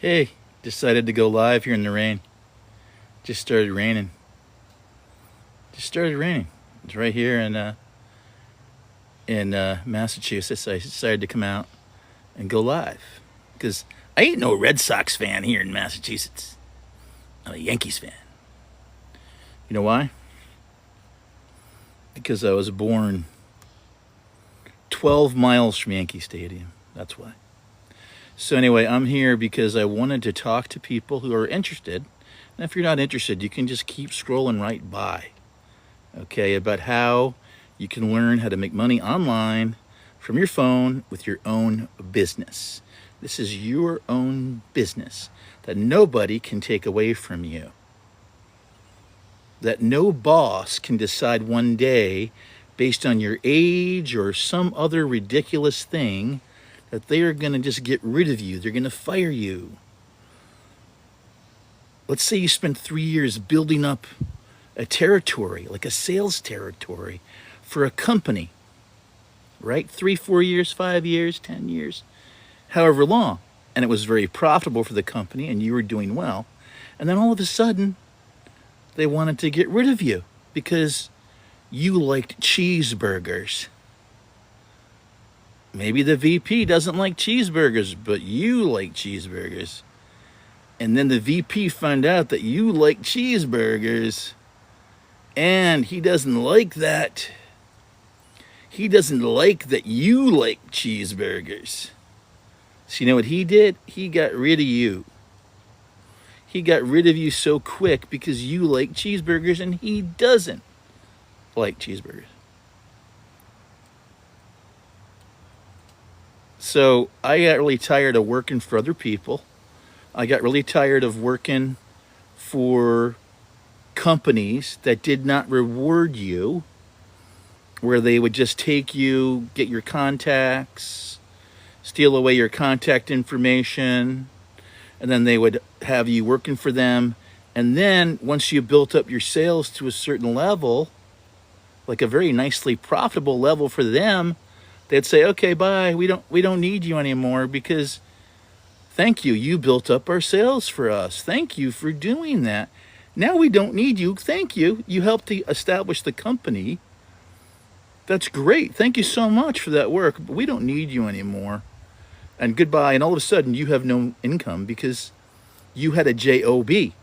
Hey, decided to go live here in the rain. Just started raining. It's right here in Massachusetts. I decided to come out and go live because I ain't no Red Sox fan here in Massachusetts. I'm a Yankees fan. You know why? Because I was born 12 miles from Yankee Stadium. That's why. So anyway, I'm here because I wanted to talk to people who are interested. And if you're not interested, you can just keep scrolling right by. Okay, about how you can learn how to make money online from your phone with your own business. This is your own business that nobody can take away from you. That no boss can decide one day based on your age or some other ridiculous thing that they are going to just get rid of you. They're going to fire you. Let's say you spent 3 years building up a territory, like a sales territory for a company, right? 3, 4 years, 5 years, 10 years, however long. And it was very profitable for the company and you were doing well. And then all of a sudden, they wanted to get rid of you because you liked cheeseburgers. Maybe the VP doesn't like cheeseburgers, but you like cheeseburgers. And then the VP found out that you like cheeseburgers, and he doesn't like that. He doesn't like that you like cheeseburgers. So you know what he did? He got rid of you. He got rid of you so quick because you like cheeseburgers and he doesn't like cheeseburgers. So I got really tired of working for other people. I got really tired of working for companies that did not reward you, where they would just take you, get your contacts, steal away your contact information, and then they would have you working for them. And then once you built up your sales to a certain level, like a very nicely profitable level for them, they'd say, okay, bye, we don't need you anymore because thank you, you built up our sales for us. Thank you for doing that. Now we don't need you. Thank you. You helped to establish the company. That's great. Thank you so much for that work, but we don't need you anymore. And goodbye. And all of a sudden you have no income because you had a J.O.B.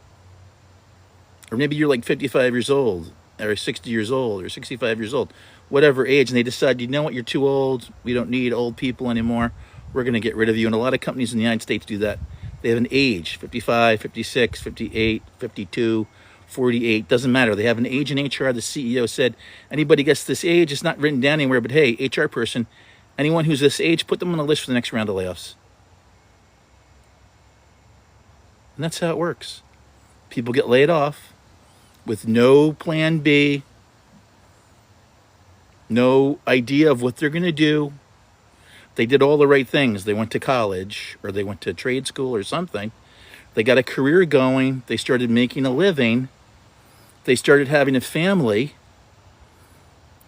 Or maybe you're like 55 years old or 60 years old or 65 years old, whatever age, and they decide, you know what, you're too old. We don't need old people anymore. We're going to get rid of you. And a lot of companies in the United States do that. They have an age, 55, 56, 58, 52, 48, doesn't matter. They have an age in HR. The CEO said, anybody gets this age, it's not written down anywhere, but hey, HR person, anyone who's this age, put them on the list for the next round of layoffs. And that's how it works. People get laid off with no plan B, no idea of what they're going to do. They did all the right things. They went to college or they went to trade school or something. They got a career going. They started making a living. They started having a family,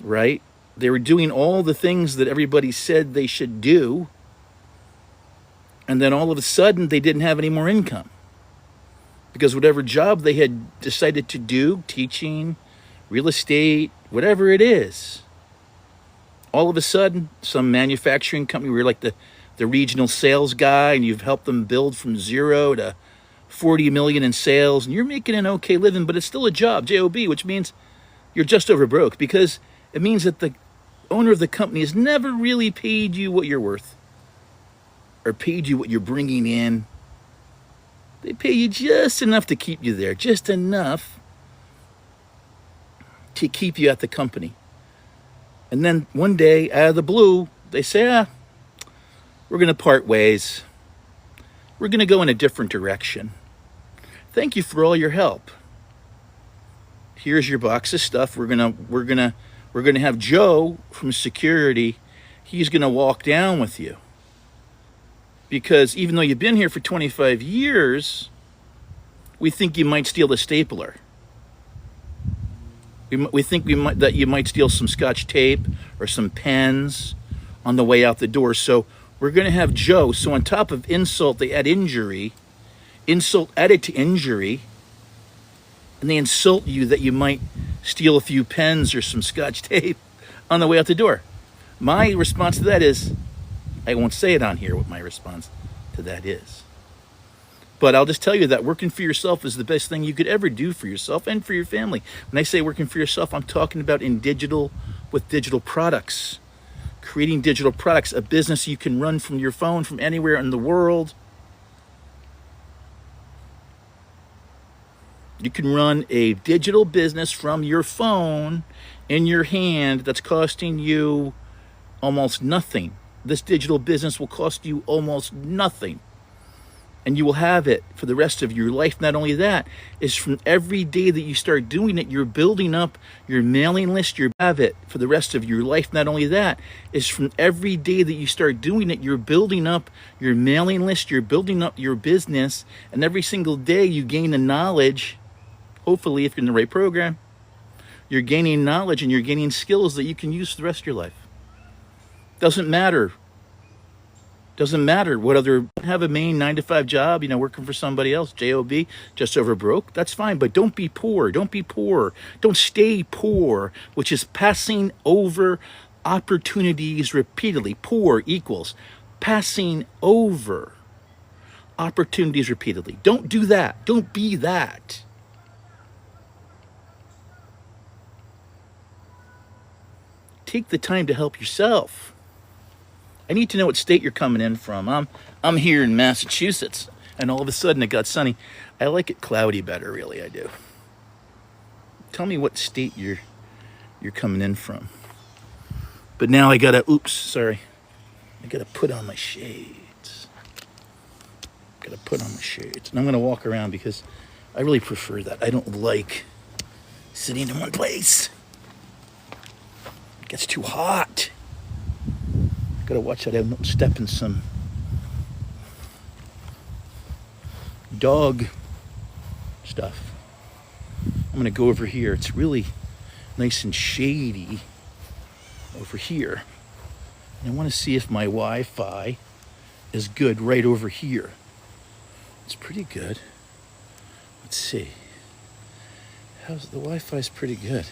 right? They were doing all the things that everybody said they should do. And then all of a sudden, they didn't have any more income. Because whatever job they had decided to do, teaching, real estate, whatever it is, all of a sudden, some manufacturing company where you're like the regional sales guy and you've helped them build from 0 to 40 million in sales and you're making an okay living, but it's still a job, J.O.B., which means you're just over broke because it means that the owner of the company has never really paid you what you're worth or paid you what you're bringing in. They pay you just enough to keep you there, just enough to keep you at the company. And then one day, out of the blue, they say, we're going to part ways. We're going to go in a different direction. Thank you for all your help. Here's your box of stuff. We're going to have Joe from security. He's going to walk down with you. Because even though you've been here for 25 years, we think you might steal the stapler. We think that you might steal some Scotch tape or some pens on the way out the door. So we're going to have Joe. So on top of insult, they add injury. insult added to injury, and they insult you that you might steal a few pens or some scotch tape on the way out the door. My response to that is, I won't say it on here what my response to that is. But I'll just tell you that working for yourself is the best thing you could ever do for yourself and for your family. When I say working for yourself, I'm talking about with digital products. Creating digital products, a business you can run from your phone from anywhere in the world. You can run a digital business from your phone in your hand that's costing you almost nothing. This digital business will cost you almost nothing. And you will have it for the rest of your life. Not only that, is from every day that you start doing it, you're building up your mailing list. You have it for the rest of your life. Not only that, is from every day that you start doing it, you're building up your mailing list. You're building up your business. And every single day you gain the knowledge, hopefully if you're in the right program, you're gaining knowledge and you're gaining skills that you can use for the rest of your life. Doesn't matter what other, have a main 9-to-5 job, working for somebody else, J.O.B, just over broke. That's fine, but don't be poor. Don't be poor. Don't stay poor, which is passing over opportunities repeatedly. Poor equals passing over opportunities repeatedly. Don't do that. Don't be that. Take the time to help yourself. I need to know what state you're coming in from. I'm here in Massachusetts, and all of a sudden it got sunny. I like it cloudy better, really, I do. Tell me what state you're coming in from. But now I gotta put on my shades. And I'm gonna walk around because I really prefer that. I don't like sitting in one place. It gets too hot. Gotta watch that I don't step in some dog stuff. I'm gonna go over here. It's really nice and shady over here. And I wanna see if my Wi-Fi is good right over here. It's pretty good. Let's see. The Wi-Fi's pretty good.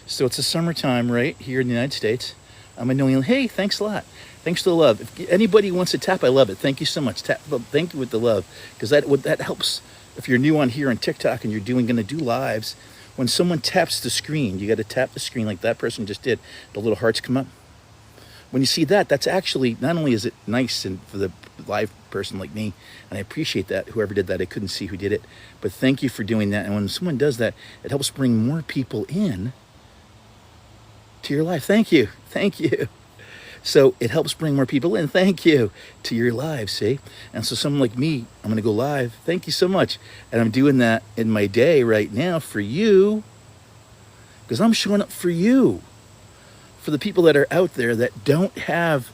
So it's the summertime right here in the United States. I'm a New England. Hey, thanks a lot. Thanks for the love. If anybody wants to tap, I love it. Thank you so much. Tap, thank you with the love, because that helps. If you're new on here on TikTok and you're going to do lives, when someone taps the screen, you got to tap the screen like that person just did. The little hearts come up. When you see that, that's actually, not only is it nice and for the live person like me, and I appreciate that. Whoever did that, I couldn't see who did it, but thank you for doing that. And when someone does that, it helps bring more people in to your life. Thank you. So it helps bring more people in. Thank you to your lives, see? And so someone like me, I'm going to go live. Thank you so much. And I'm doing that in my day right now for you, because I'm showing up for you, for the people that are out there that don't have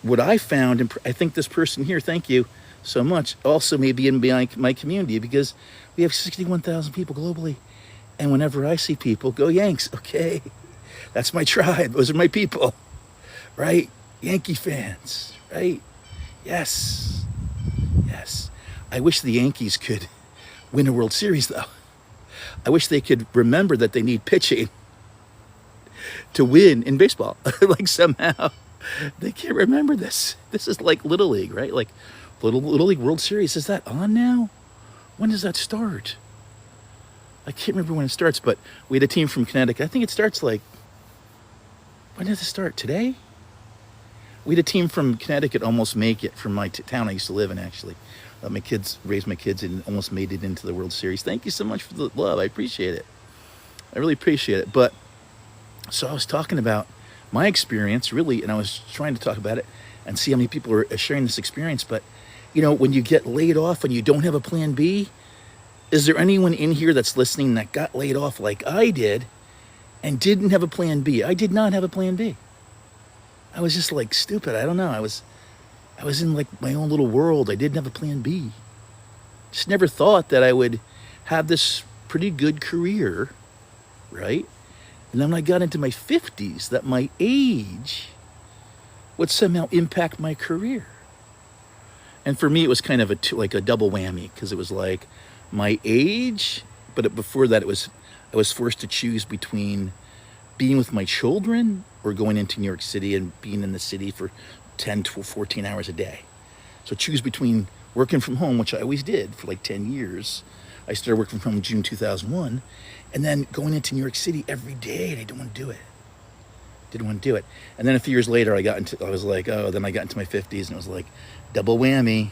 what I found. And I think this person here, thank you so much, also maybe in my community, because we have 61,000 people globally. And whenever I see people, go Yanks, okay? That's my tribe. Those are my people, right? Yankee fans, right? Yes. I wish the Yankees could win a World Series, though. I wish they could remember that they need pitching to win in baseball. Like somehow they can't remember this. This is like Little League, right? Like Little League World Series. Is that on now? When does that start? I can't remember when it starts, but we had a team from Connecticut. I think it starts like, when does it start? Today? We had a team from Connecticut almost make it, from my town I used to live in, actually. Raised my kids and almost made it into the World Series. Thank you so much for the love. I appreciate it. I really appreciate it. But, so I was talking about my experience, really, and I was trying to talk about it and see how many people are sharing this experience. But, when you get laid off and you don't have a plan B, is there anyone in here that's listening that got laid off like I did and didn't have a plan B? I did not have a plan B. I was just like stupid. I don't know. I was in like my own little world. I didn't have a plan B. Just never thought that I would have this pretty good career, right? And then when I got into my 50s, that my age would somehow impact my career. And for me, it was kind of like a double whammy, because it was like my age, but before that, I was forced to choose between being with my children or going into New York City and being in the city for 10 to 14 hours a day. So choose between working from home, which I always did for like 10 years. I started working from home in June 2001, and then going into New York City every day, and I didn't want to do it. Didn't want to do it. And then a few years later, I was like, oh, then I got into my 50s, and it was like double whammy.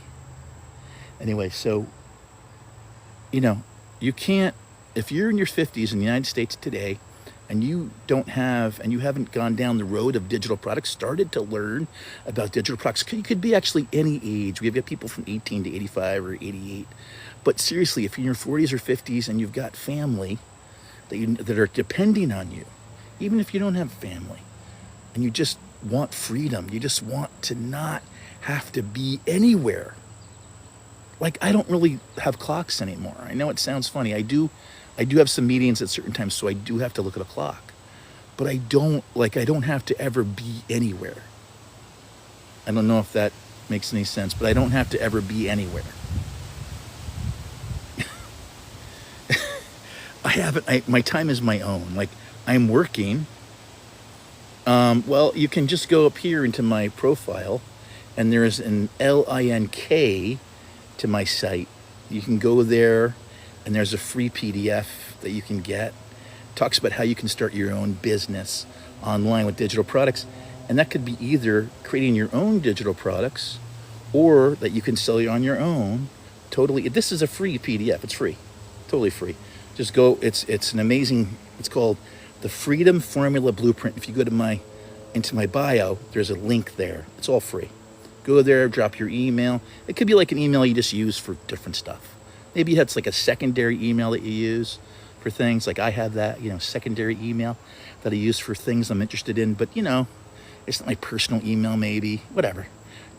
Anyway, so, you know, you can't, if you're in your 50s in the United States today, and you haven't gone down the road of digital products, started to learn about digital products. You could be actually any age. We have people from 18 to 85 or 88. But seriously, if you're in your 40s or 50s and you've got family that are depending on you, even if you don't have family, and you just want freedom, you just want to not have to be anywhere. Like, I don't really have clocks anymore. I know it sounds funny. I do have some meetings at certain times, so I do have to look at a clock. But I don't have to ever be anywhere. I don't know if that makes any sense, but I don't have to ever be anywhere. My time is my own. Like, I'm working. Well, you can just go up here into my profile, and there's an link to my site. You can go there, and there's a free PDF that you can get. It talks about how you can start your own business online with digital products. And that could be either creating your own digital products, or that you can sell it on your own. Totally. This is a free PDF. It's free. Totally free. Just go. It's an amazing, it's called the Freedom Formula Blueprint. If you go to into my bio, there's a link there. It's all free. Go there, drop your email. It could be like an email you just use for different stuff. Maybe that's like a secondary email that you use for things. Like I have that, secondary email that I use for things I'm interested in. But, it's not my personal email, maybe. Whatever.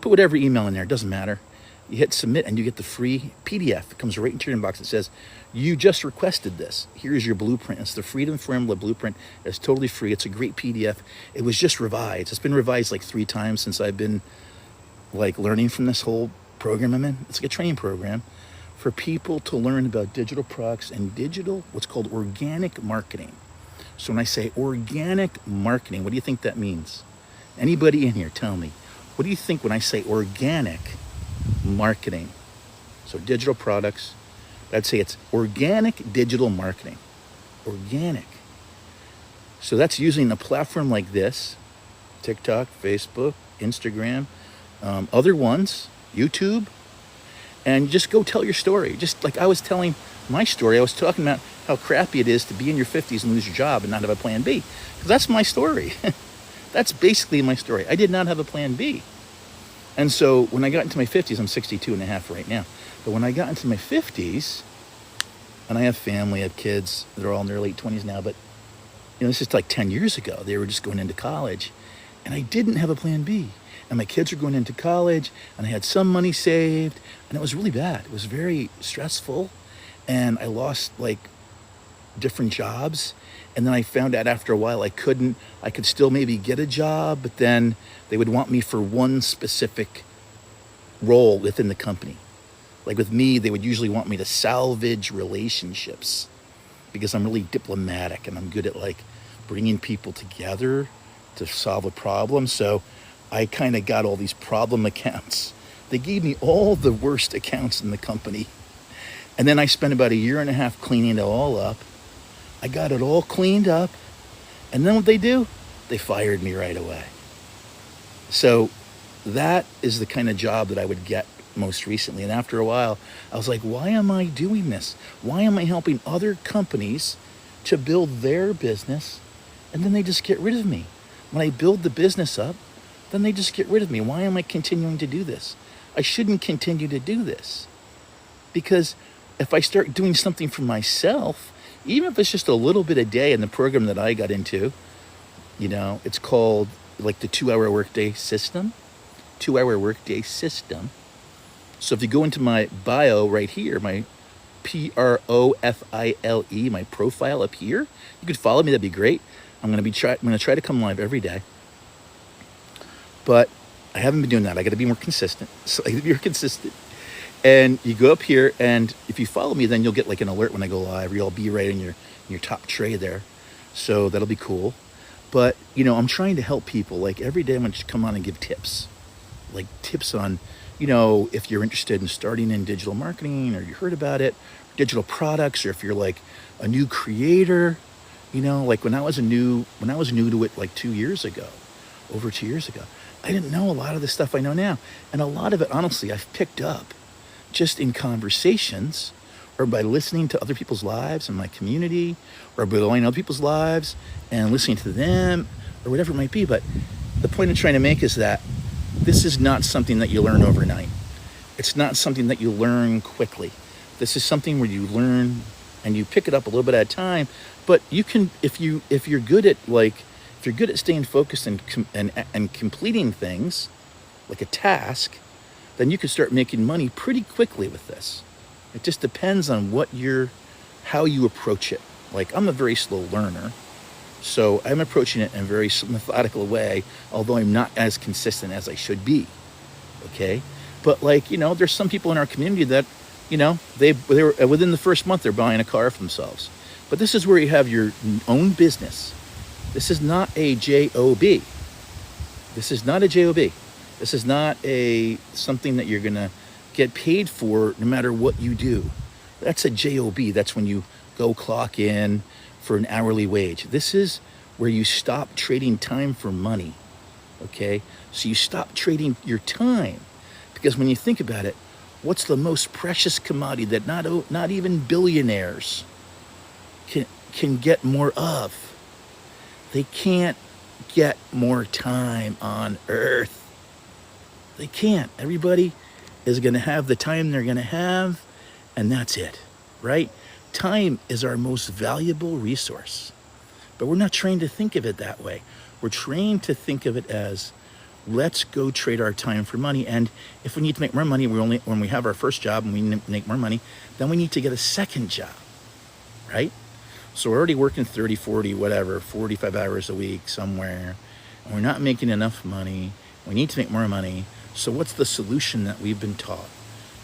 Put whatever email in there. It doesn't matter. You hit submit and you get the free PDF. It comes right into your inbox. It says, you just requested this. Here's your blueprint. It's the Freedom Formula Blueprint. It's totally free. It's a great PDF. It was just revised. It's been revised like 3 times since I've been learning from this whole program I'm in. It's like a training program for people to learn about digital products and what's called organic marketing. So when I say organic marketing, what do you think that means? Anybody in here, tell me. What do you think when I say organic marketing? So digital products, I'd say it's organic digital marketing. Organic. So that's using a platform like this, TikTok, Facebook, Instagram, other ones, YouTube, and just go tell your story. Just like I was telling my story, I was talking about how crappy it is to be in your 50s and lose your job and not have a plan B. Because that's my story. That's basically my story. I did not have a plan B. And so when I got into my 50s, I'm 62 and a half right now. But when I got into my 50s, and I have family, I have kids, they're all in their late 20s now, but this is like 10 years ago. They were just going into college, and I didn't have a plan B. And my kids were going into college, and I had some money saved, and it was really bad. It was very stressful, and I lost different jobs. And then I found out after a while I could still maybe get a job, but then they would want me for one specific role within the company. Like with me, they would usually want me to salvage relationships because I'm really diplomatic and I'm good at bringing people together to solve a problem. So I kind of got all these problem accounts. They gave me all the worst accounts in the company. And then I spent about 1.5 years cleaning it all up. I got it all cleaned up. And then what they do? They fired me right away. So that is the kind of job that I would get most recently. And after a while, I was like, why am I doing this? Why am I helping other companies to build their business? And then they just get rid of me. When I build the business up, then they just get rid of me. Why am I continuing to do this? I shouldn't continue to do this. Because if I start doing something for myself, even if it's just a little bit a day in the program that I got into, it's called the 2-hour workday system. 2-hour workday system. So if you go into my bio right here, my profile, my profile up here, you could follow me. That'd be great. I'm going to try to come live every day. But I haven't been doing that. I got to be more consistent. So I got to be more consistent. And you go up here, and if you follow me, then you'll get like an alert when I go live. You'll be right in your top tray there. So that'll be cool. But I'm trying to help people. Like every day, I'm going to come on and give tips, like tips on, if you're interested in starting in digital marketing, or you heard about it, digital products, or if you're like a new creator. Like when I was new to it, like 2 years ago, over 2 years ago, I didn't know a lot of the stuff I know now, and a lot of it, honestly, I've picked up just in conversations, or by listening to other people's lives in my community, or by going other people's lives and listening to them, or whatever it might be. But the point I'm trying to make is that this is not something that you learn overnight. It's not something that you learn quickly. This is something where you learn and you pick it up a little bit at a time. But you can, if you're good at staying focused and completing things like a task, then you can start making money pretty quickly with this. It just depends on how you approach it. Like, I'm a very slow learner, so I'm approaching it in a very methodical way, although I'm not as consistent as I should be. Okay? But there's some people in our community that, they were within the first month, they're buying a car for themselves. But this is where you have your own business. This is not a J.O.B. This is not a J.O.B. This is not something that you're going to get paid for no matter what you do. That's a J.O.B. That's when you go clock in for an hourly wage. This is where you stop trading time for money. Okay? So you stop trading your time. Because when you think about it, what's the most precious commodity that not even billionaires can get more of? They can't get more time on earth. They can't. Everybody is going to have the time they're going to have, and that's it, right? Time is our most valuable resource. But we're not trained to think of it that way. We're trained to think of it as, let's go trade our time for money. And if we need to make more money, when we have our first job and we make more money, then we need to get a second job, right? So we're already working 30, 40, whatever, 45 hours a week somewhere, and we're not making enough money. We need to make more money. So what's the solution that we've been taught?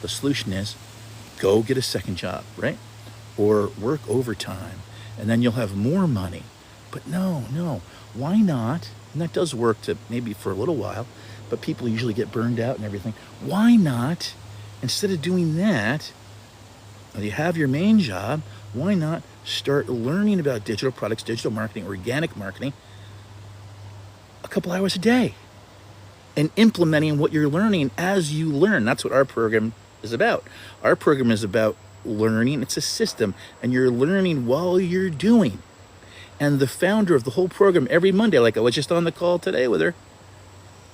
The solution is go get a second job, right? Or work overtime, and then you'll have more money. But no, why not? And that does work to maybe for a little while, but people usually get burned out and everything. Why not, instead of doing that, you have your main job, why not start learning about digital products, digital marketing, organic marketing, a couple hours a day, and implementing what you're learning as you learn. That's what our program is about. Our program is about learning. It's a system, and you're learning while you're doing. And the founder of the whole program, every Monday, like I was just on the call today with her,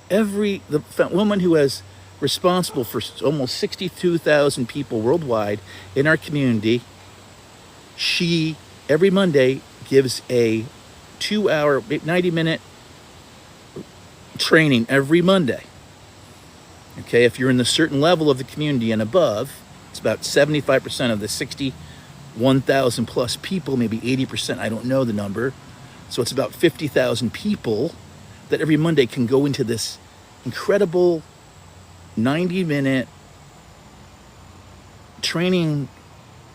the woman who is responsible for almost 62,000 people worldwide in our community, she every Monday gives a 2-hour, 90-minute training every Monday. Okay, if you're in the certain level of the community and above, it's about 75% of the 61,000 plus people, maybe 80%, I don't know the number. So it's about 50,000 people that every Monday can go into this incredible 90-minute training,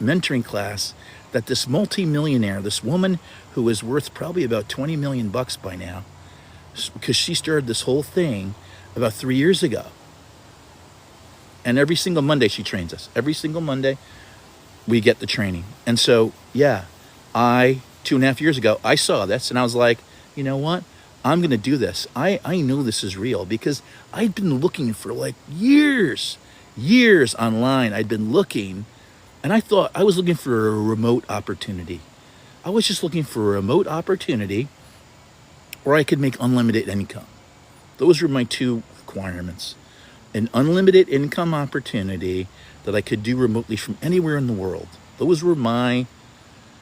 mentoring class that this multi-millionaire, this woman who is worth probably about 20 million bucks by now, because she started this whole thing about 3 years ago. And every single Monday she trains us. Every single Monday we get the training. And so, 2.5 years ago, I saw this and I was like, you know what? I'm going to do this. I know this is real because I'd been looking for like years online. I'd been looking, and I thought I was looking for a remote opportunity. I was just looking for a remote opportunity where I could make unlimited income. Those were my two requirements. An unlimited income opportunity that I could do remotely from anywhere in the world. Those were my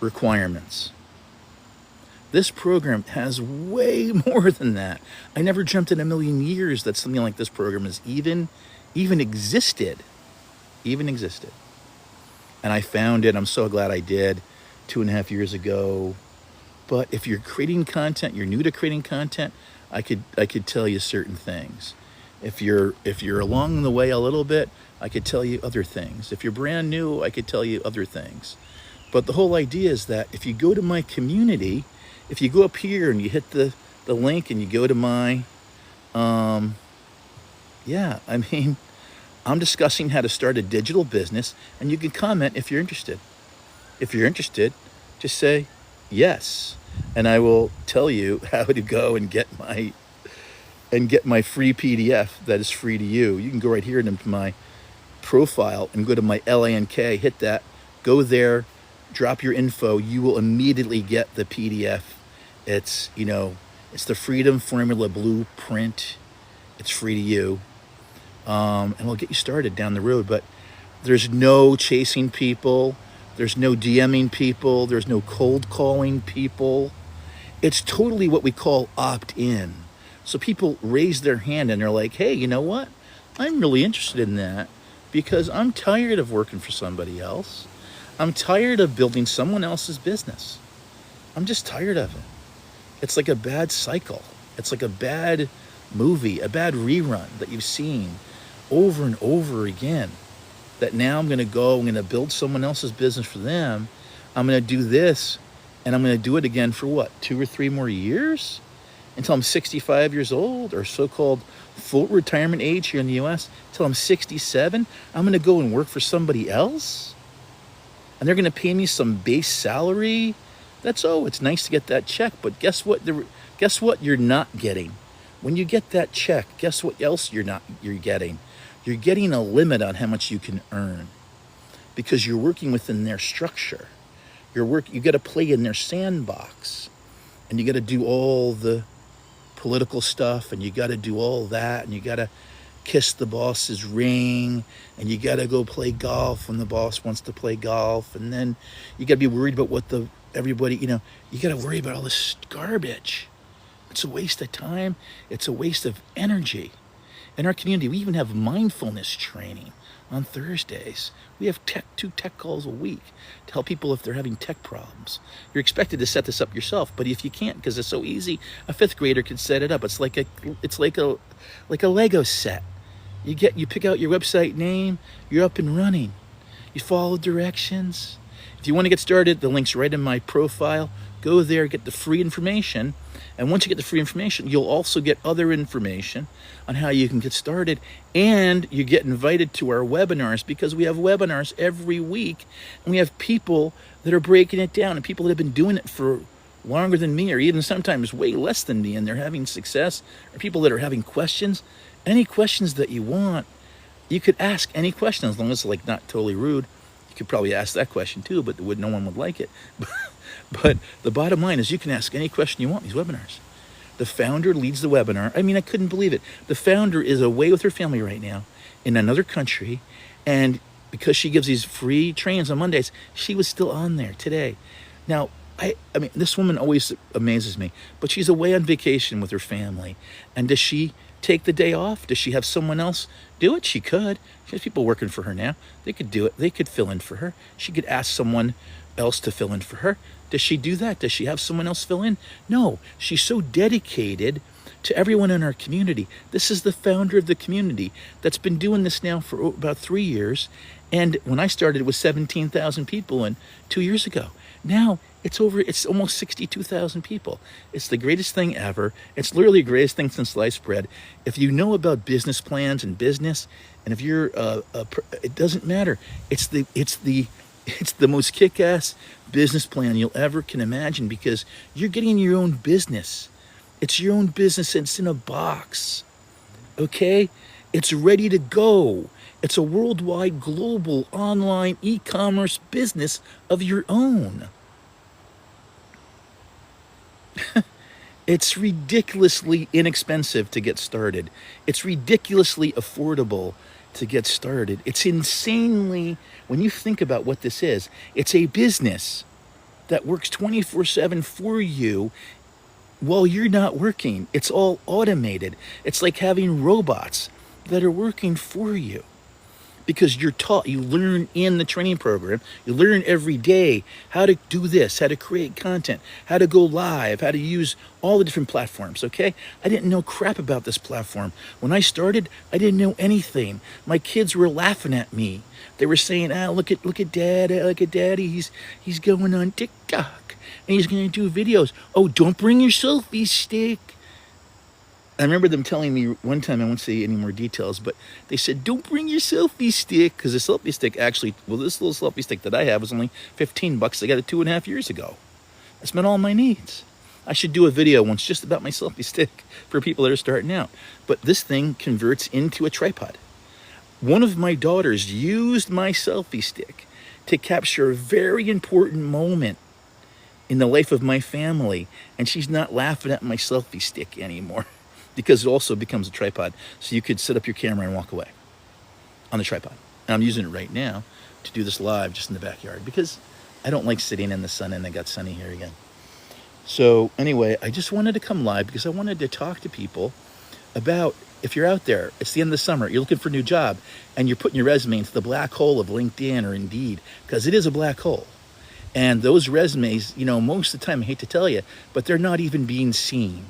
requirements. This program has way more than that. I never dreamt in a million years that something like this program has even existed. And I found it. I'm so glad I did 2.5 years ago. But if you're creating content, you're new to creating content, I could tell you certain things. If you're along the way a little bit, I could tell you other things. If you're brand new, I could tell you other things. But the whole idea is that if you go to my community, if you go up here and you hit the link and you go to my, yeah, I mean, I'm discussing how to start a digital business, and you can comment if you're interested. If you're interested, just say yes, and I will tell you how to go and get my free PDF that is free to you. You can go right here into my profile and go to my LANK, hit that, go there, drop your info. You will immediately get the PDF. It's the Freedom Formula Blueprint. It's free to you, and we'll get you started down the road. But there's no chasing people. There's no DMing people. There's no cold calling people. It's totally what we call opt-in. So people raise their hand and they're like, hey, you know what? I'm really interested in that because I'm tired of working for somebody else. I'm tired of building someone else's business. I'm just tired of it. It's like a bad cycle. It's like a bad movie, a bad rerun that you've seen over and over again. That now I'm going to build someone else's business for them. I'm going to do this, and I'm going to do it again for what, 2 or 3 more years? Until I'm 65 years old, or so-called full retirement age here in the US, until I'm 67, I'm going to go and work for somebody else? And they're going to pay me some base salary? It's nice to get that check, but guess what you're not getting? When you get that check, guess what else you're getting? You're getting a limit on how much you can earn because you're working within their structure. You got to play in their sandbox, and you got to do all the political stuff, and you got to do all that, and you got to kiss the boss's ring, and you got to go play golf when the boss wants to play golf, and then you got to be worried about you got to worry about all this garbage. It's a waste of time. It's a waste of energy. In our community, we even have mindfulness training on Thursdays. We have 2 tech calls a week to help people if they're having tech problems. You're expected to set this up yourself, but if you can't, because it's so easy, a 5th grader can set it up. It's like a Lego set. You pick out your website name, you're up and running. You follow directions. If you want to get started, the link's right in my profile. Go there, get the free information. And once you get the free information, you'll also get other information on how you can get started. And you get invited to our webinars because we have webinars every week. And we have people that are breaking it down and people that have been doing it for longer than me or even sometimes way less than me, and they're having success, or people that are having questions. Any questions that you want, you could ask any question as long as it's not totally rude. You could probably ask that question too, but no one would like it. But the bottom line is you can ask any question you want in these webinars. The founder leads the webinar. I mean, I couldn't believe it. The founder is away with her family right now in another country, and because she gives these free trainings on Mondays, she was still on there today. Now, I mean, this woman always amazes me, but she's away on vacation with her family. And does she take the day off? Does she have someone else do it? She could. She has people working for her now. They could do it. They could fill in for her. She could ask someone else to fill in for her. Does she do that? Does she have someone else fill in? No, she's so dedicated to everyone in our community. This is the founder of the community that's been doing this now for about 3 years. And when I started, it was 17,000 people, and 2 years ago. Now it's almost 62,000 people. It's the greatest thing ever. It's literally the greatest thing since sliced bread. If you know about business plans and business, and if you're, it doesn't matter. It's the most kick-ass business plan you'll ever can imagine, because you're getting your own business. It's your own business. It's in a box. Okay? It's ready to go. It's a worldwide, global, online, e-commerce business of your own. It's ridiculously inexpensive to get started. It's ridiculously affordable to get started. It's insanely, when you think about what this is, it's a business that works 24/7 for you while you're not working. It's all automated. It's like having robots that are working for you. because you're taught, you learn in the training program, you learn every day how to do this, how to create content, how to go live, how to use all the different platforms. Okay, I didn't know crap about this platform when I started. I didn't know anything. My kids were laughing at me. They were saying, look at dad, look at daddy, he's going on TikTok and he's going to do videos. Oh, don't bring your selfie stick. I remember them telling me one time, I won't say any more details, but they said, don't bring your selfie stick, because the selfie stick actually, well, this little selfie stick that I have was only 15 bucks. I got it 2.5 years ago. It's met all my needs. I should do a video once just about my selfie stick for people that are starting out. But this thing converts into a tripod. One of my daughters used my selfie stick to capture a very important moment in the life of my family, and she's not laughing at my selfie stick anymore. Because it also becomes a tripod. So you could set up your camera and walk away on the tripod. And I'm using it right now to do this live just in the backyard because I don't like sitting in the sun, and I got sunny here again. So anyway, I just wanted to come live because I wanted to talk to people about, if you're out there, it's the end of the summer, you're looking for a new job, and you're putting your resume into the black hole of LinkedIn or Indeed, because it is a black hole. And those resumes, most of the time, I hate to tell you, but they're not even being seen.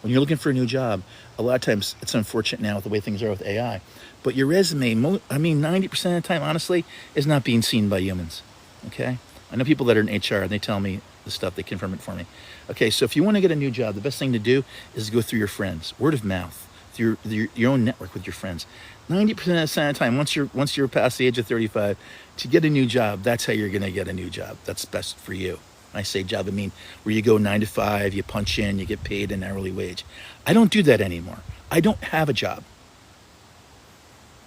When you're looking for a new job, a lot of times, it's unfortunate now with the way things are with AI, but your resume, 90% of the time, honestly, is not being seen by humans, okay? I know people that are in HR, and they tell me the stuff, they confirm it for me. Okay, so if you want to get a new job, the best thing to do is go through your friends, word of mouth, through your own network with your friends. 90% of the time, once you're past the age of 35, to get a new job, that's how you're going to get a new job. That's best for you. When I say job, I mean where you go 9 to 5, you punch in, you get paid an hourly wage. I don't do that anymore. I don't have a job.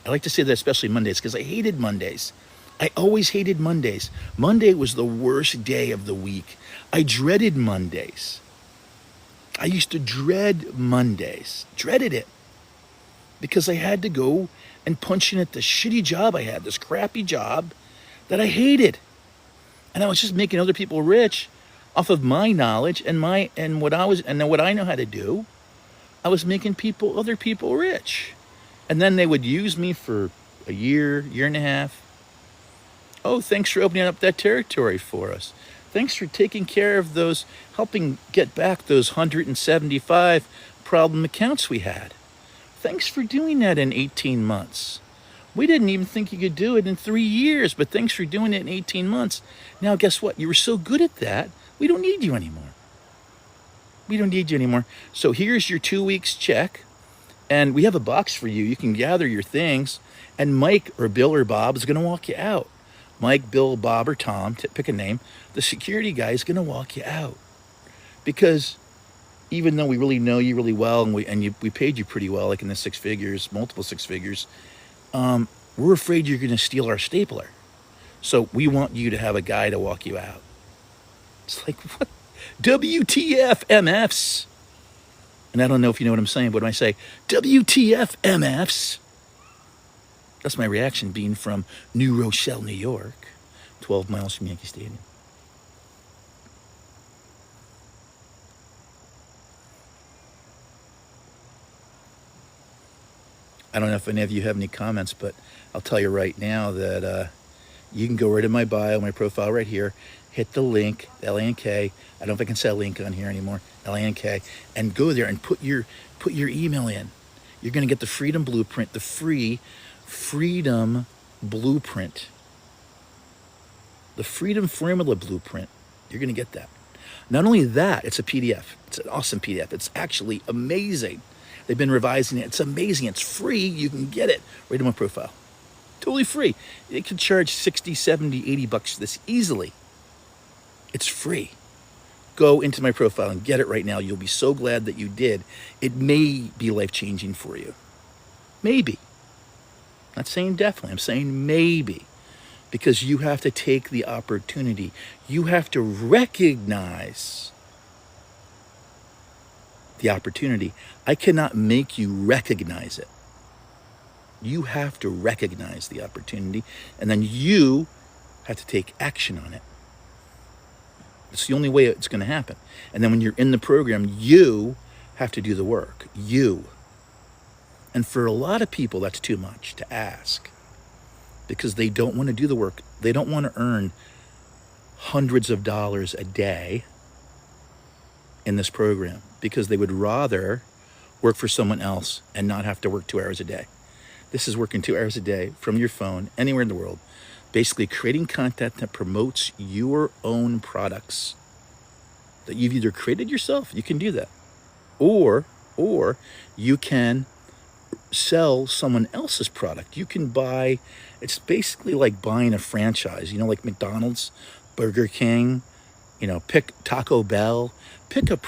I like to say that especially Mondays because I hated Mondays. I always hated Mondays. Monday was the worst day of the week. I dreaded Mondays. I used to dread Mondays. Dreaded it. Because I had to go and punch in at the shitty job I had, this crappy job that I hated. And I was just making other people rich off of my knowledge and what I know how to do. I was making other people rich. And then they would use me for a year and a half. Oh, thanks for opening up that territory for us. Thanks for taking care of those, helping get back those 175 problem accounts we had. Thanks for doing that in 18 months. We didn't even think you could do it in 3 years, but thanks for doing it in 18 months. Now, guess what? You were so good at that, we don't need you anymore. We don't need you anymore. So here's your 2 weeks check, and we have a box for you. You can gather your things, and Mike or Bill or Bob is going to walk you out. Mike, Bill, Bob, or Tom, pick a name. The security guy is going to walk you out. Because even though we really know you really well, and we paid you pretty well, like in the 6 figures, multiple 6 figures, we're afraid you're going to steal our stapler. So we want you to have a guy to walk you out. It's like, what? WTF MFs. And I don't know if you know what I'm saying, but when I say WTF MFs, that's my reaction being from New Rochelle, New York, 12 miles from Yankee Stadium. I don't know if any of you have any comments, but I'll tell you right now that you can go right in my bio, my profile right here, hit the link, LANK. I don't know if I can say a link on here anymore, LANK, and go there and put your email in. You're going to get the Freedom Blueprint, the free Freedom Blueprint, the Freedom Formula Blueprint. You're going to get that. Not only that, it's a PDF. It's an awesome PDF. It's actually amazing. They've been revising it. It's amazing. It's free. You can get it right in my profile. Totally free. It can charge 60, 70, 80 bucks for this easily. It's free. Go into my profile and get it right now. You'll be so glad that you did. It may be life-changing for you. Maybe. Not saying definitely. I'm saying maybe. Because you have to take the opportunity. You have to recognize the opportunity. I cannot make you recognize it. You have to recognize the opportunity, and then you have to take action on it. It's the only way it's going to happen. And then when you're in the program, you have to do the work. You. And for a lot of people, that's too much to ask. because they don't want to do the work. They don't want to earn hundreds of dollars a day in this program because they would rather work for someone else and not have to work 2 hours a day. This is working 2 hours a day from your phone anywhere in the world, basically creating content that promotes your own products that you've either created yourself. You can do that, or you can sell someone else's product. You can buy. It's basically like buying a franchise. Like McDonald's, Burger King. Pick Taco Bell. Pick a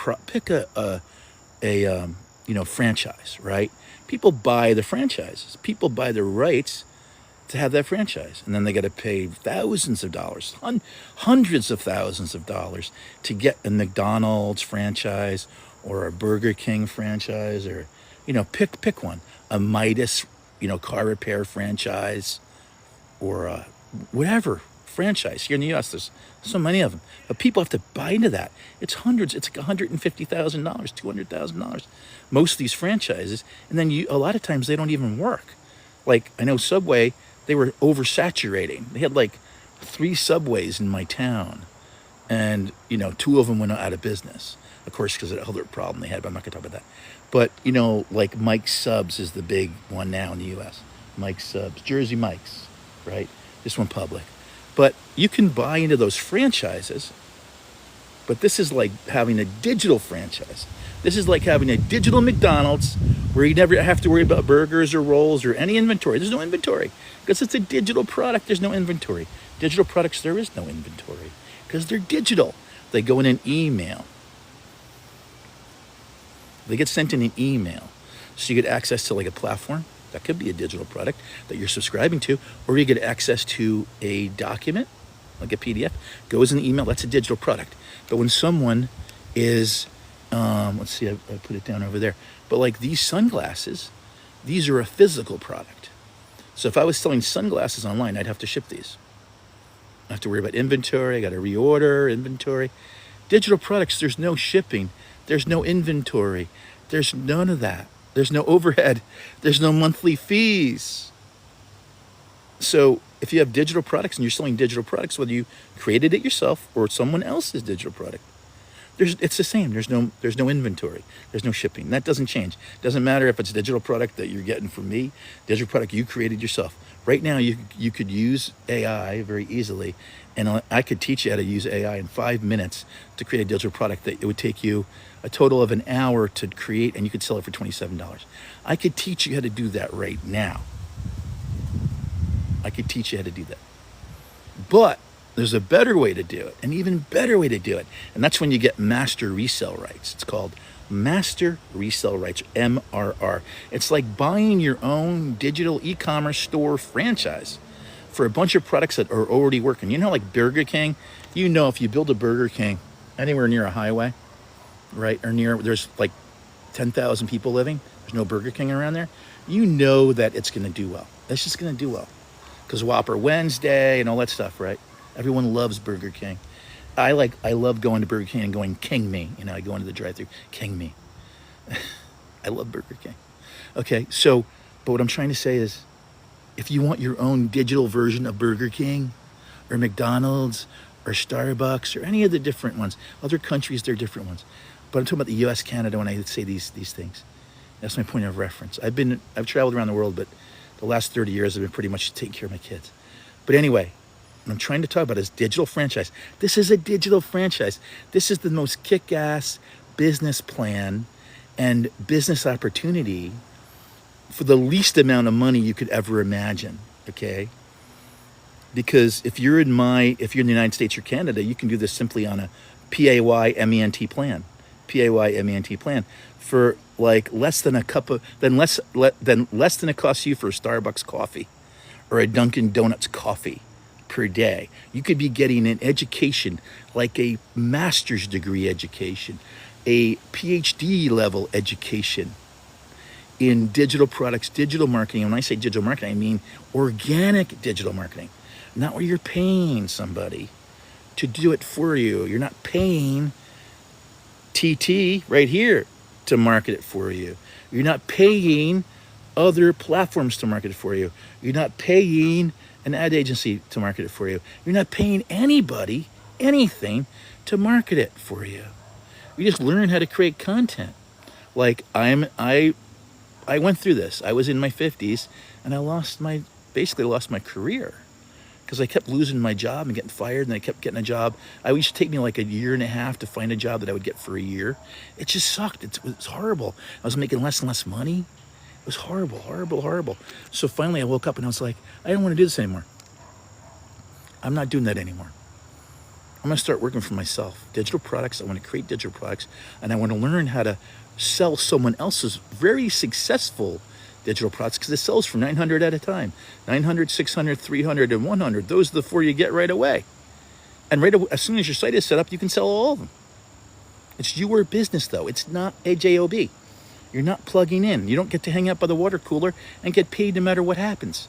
franchise, right? People buy the franchises. People buy the rights to have that franchise, and then they got to pay thousands of dollars, hundreds of thousands of dollars to get a McDonald's franchise or a Burger King franchise, or pick one, a Midas, car repair franchise, or whatever franchise. Here in the U.S., there's so many of them, but people have to buy into that. It's hundreds. It's like $150,000, $200,000. Most of these franchises, and then a lot of times they don't even work. Like I know Subway, they were oversaturating. They had like 3 Subways in my town, and 2 of them went out of business, of course, because of the other problem they had. But I'm not gonna talk about that. But like Mike's Subs is the big one now in the U.S. Mike's Subs, Jersey Mike's, right? This one public. But you can buy into those franchises. But this is like having a digital franchise. This is like having a digital McDonald's where you never have to worry about burgers or rolls or any inventory. There's no inventory because it's a digital product. There's no inventory. Digital products, there is no inventory because they're digital. They go in an email. They get sent in an email. So you get access to like a platform. That could be a digital product that you're subscribing to, or you get access to a document, like a PDF, goes in the email. That's a digital product. But when someone is, let's see, I put it down over there. But like these sunglasses, these are a physical product. So if I was selling sunglasses online, I'd have to ship these. I have to worry about inventory. I got to reorder inventory. Digital products, there's no shipping. There's no inventory. There's none of that. There's no overhead. There's no monthly fees. So if you have digital products and you're selling digital products, whether you created it yourself or someone else's digital product, it's the same. There's no inventory. There's no shipping. That doesn't change. Doesn't matter if it's a digital product that you're getting from me, digital product you created yourself. Right now, you could use AI very easily, and I could teach you how to use AI in 5 minutes to create a digital product that it would take you a total of an hour to create, and you could sell it for $27. I could teach you how to do that right now. I could teach you how to do that. But there's a better way to do it, an even better way to do it. And that's when you get master resale rights. It's called master resale rights, MRR. It's like buying your own digital e-commerce store franchise for a bunch of products that are already working. Like Burger King, if you build a Burger King anywhere near a highway, right, or there's like 10,000 people living, there's no Burger King around there, that it's going to do well. It's just going to do well. Because Whopper Wednesday and all that stuff, right? Everyone loves Burger King. I love going to Burger King and going, King me. I go into the drive-thru, King me. I love Burger King. Okay, so, but what I'm trying to say is, if you want your own digital version of Burger King or McDonald's or Starbucks or any of the different ones, other countries, they're different ones. But I'm talking about the U.S., Canada when I say these things. That's my point of reference. I've traveled around the world, but the last 30 years I've been pretty much taking care of my kids. But anyway, what I'm trying to talk about is digital franchise. This is a digital franchise. This is the most kick-ass business plan and business opportunity for the least amount of money you could ever imagine, okay? Because if you're in the United States or Canada, you can do this simply on a PAYMENT plan. PAYMENT plan for like less than it costs you for a Starbucks coffee or a Dunkin' Donuts coffee per day. You could be getting an education, like a master's degree education, a PhD level education in digital products, digital marketing. When I say digital marketing, I mean organic digital marketing, not where you're paying somebody to do it for you. You're not paying TT right here to market it for you. You're not paying other platforms to market it for you. You're not paying an ad agency to market it for you. You're not paying anybody anything to market it for you. You just learn how to create content. Like I went through this. I was in my 50s and I basically lost my career because I kept losing my job and getting fired, and I kept getting a job. I used to take me like a year and a half to find a job that I would get for a year. It just sucked. It was horrible. I was making less and less money. It was horrible, horrible, horrible. So finally I woke up and I was like, I don't want to do this anymore. I'm not doing that anymore. I'm going to start working for myself. Digital products. I want to create digital products, and I want to learn how to sell someone else's very successful digital products, because it sells for 900 at a time. 900, 600, 300, and 100. Those are the four you get right away. And right away, as soon as your site is set up, you can sell all of them. It's your business, though. It's not a J.O.B. You're not plugging in. You don't get to hang out by the water cooler and get paid no matter what happens.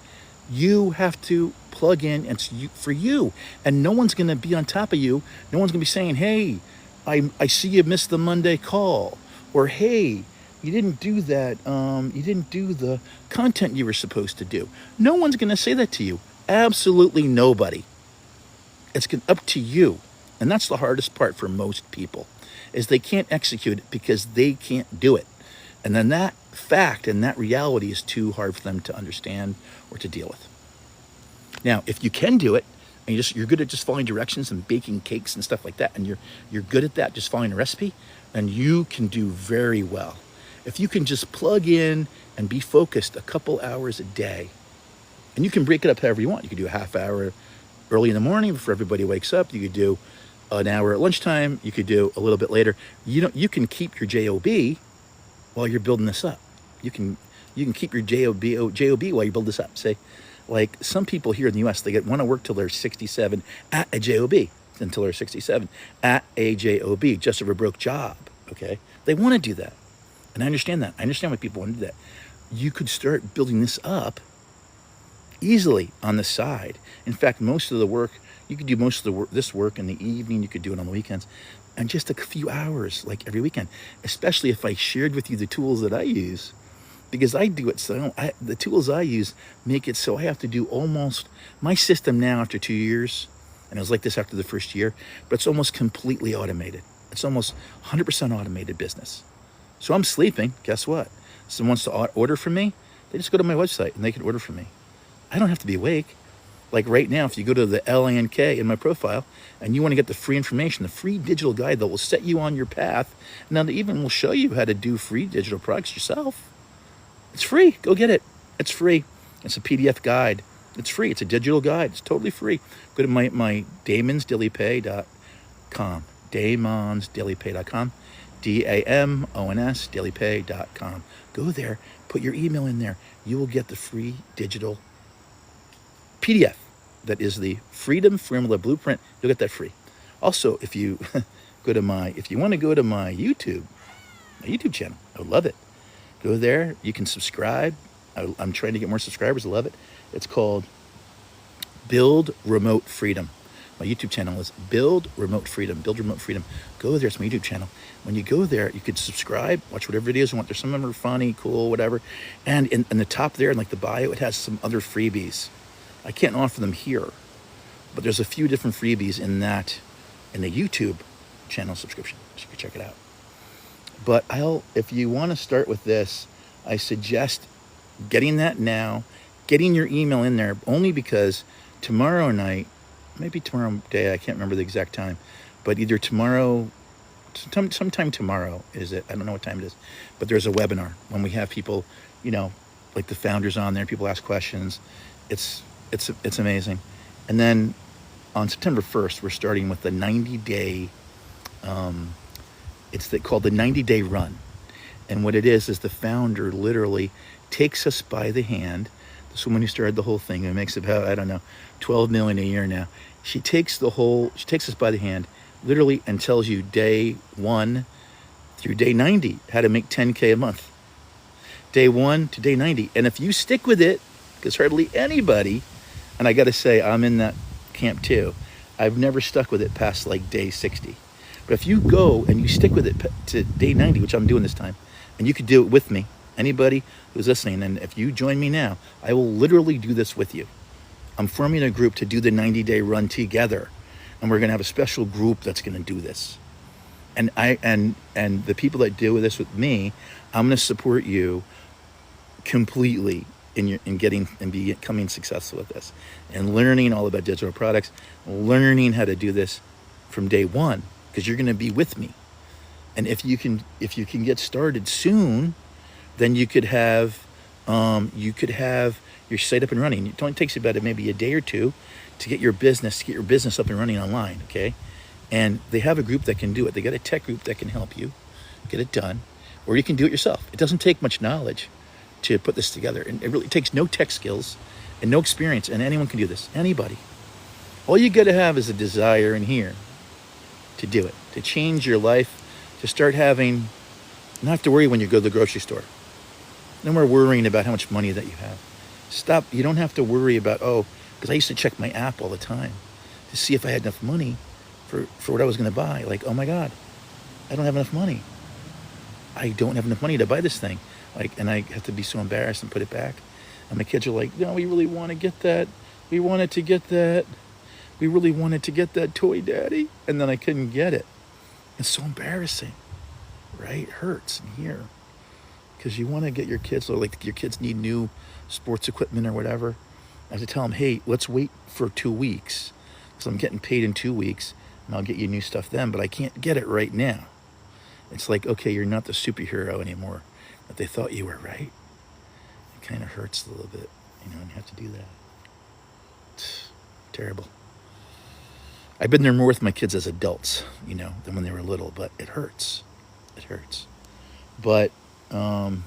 You have to plug in, and it's for you. And no one's going to be on top of you. No one's going to be saying, hey, I see you missed the Monday call. Or, hey, you didn't do that. You didn't do the content you were supposed to do. No one's going to say that to you. Absolutely nobody. It's up to you. And that's the hardest part for most people, is they can't execute it because they can't do it. And then that fact and that reality is too hard for them to understand or to deal with. Now, if you can do it, and you're good at just following directions and baking cakes and stuff like that, and you're good at that, just following a recipe, and you can do very well. If you can just plug in and be focused a couple hours a day, and you can break it up however you want. You could do a half hour early in the morning before everybody wakes up. You could do an hour at lunchtime. You could do a little bit later. You can keep your J.O.B. while you're building this up. You can keep your J.O.B. while you build this up. Say, like some people here in the U.S., they want to work till they're 67 at a J.O.B. until they're 67 at a J.O.B. just of a broke job. Okay, they want to do that, and I understand that. I understand why people want to do that. You could start building this up easily on the side. In fact, most of the work you could do this work in the evening. You could do it on the weekends, and just a few hours, like every weekend. Especially if I shared with you the tools that I use. Because I do it so, the tools I use make it so I have to do almost, my system now after 2 years, and it was like this after the first year, but it's almost completely automated. It's almost 100% automated business. So I'm sleeping, guess what? Someone wants to order from me, they just go to my website and they can order from me. I don't have to be awake. Like right now, if you go to the LANK in my profile and you want to get the free information, the free digital guide that will set you on your path, now they even will show you how to do free digital products yourself. It's free. Go get it. It's free. It's a PDF guide. It's free. It's a digital guide. It's totally free. Go to my damonsdailypay.com. damonsdailypay.com. DAMONS dailypay.com. Go there. Put your email in there. You will get the free digital PDF. That is the Freedom Formula Blueprint. You'll get that free. Also, if you if you want to go to my YouTube channel, I would love it. Go there. You can subscribe. I'm trying to get more subscribers. I love it. It's called Build Remote Freedom. My YouTube channel is Build Remote Freedom. Build Remote Freedom. Go there. It's my YouTube channel. When you go there, you could subscribe, watch whatever videos you want. There's some of them are funny, cool, whatever. And in the top there, in like the bio, it has some other freebies. I can't offer them here, but there's a few different freebies in the YouTube channel subscription. So you can check it out. But if you want to start with this, I suggest getting that now, getting your email in there, only because tomorrow night, maybe tomorrow day, I can't remember the exact time, but either tomorrow, sometime tomorrow is it? I don't know what time it is, but there's a webinar when we have people, like the founders on there, people ask questions. It's amazing. And then on September 1st, we're starting with the 90-day, called the 90-day run. And what it is the founder literally takes us by the hand. This woman who started the whole thing, who makes about, 12 million a year now. She takes us by the hand, literally, and tells you day 1 through day 90 how to make 10K a month. Day 1 to day 90. And if you stick with it, because hardly anybody, and I got to say, I'm in that camp too, I've never stuck with it past like day 60. But if you go and you stick with it to day 90, which I'm doing this time, and you could do it with me, anybody who's listening, and if you join me now, I will literally do this with you. I'm forming a group to do the 90-day run together, and we're going to have a special group that's going to do this. And the people that do this with me, I'm going to support you completely in getting and becoming successful with this, and learning all about digital products, learning how to do this from day one, because you're going to be with me. And if you can get started soon, then you could have your site up and running. It only takes about maybe a day or two to get your business up and running online. Okay, and they have a group that can do it. They got a tech group that can help you get it done, or you can do it yourself. It doesn't take much knowledge to put this together, and it really takes no tech skills and no experience, and anyone can do this. Anybody. All you got to have is a desire in here to do it, to change your life, to start having, not have to worry when you go to the grocery store. No more worrying about how much money that you have. Stop. You don't have to worry about, because I used to check my app all the time to see if I had enough money for what I was going to buy. Like, oh my God, I don't have enough money. I don't have enough money to buy this thing. And I have to be so embarrassed and put it back. And my kids are like, no, we really want to get that. We wanted to get that. We really wanted to get that toy, Daddy. And then I couldn't get it. It's so embarrassing, right? It hurts in here. Because you want to get your kids, or like your kids need new sports equipment or whatever. I have to tell them, hey, let's wait for 2 weeks. Because I'm getting paid in 2 weeks. And I'll get you new stuff then. But I can't get it right now. It's like, okay, you're not the superhero anymore that they thought you were, right? It kind of hurts a little bit, and you have to do that. It's terrible. I've been there more with my kids as adults, than when they were little, but it hurts. It hurts. But the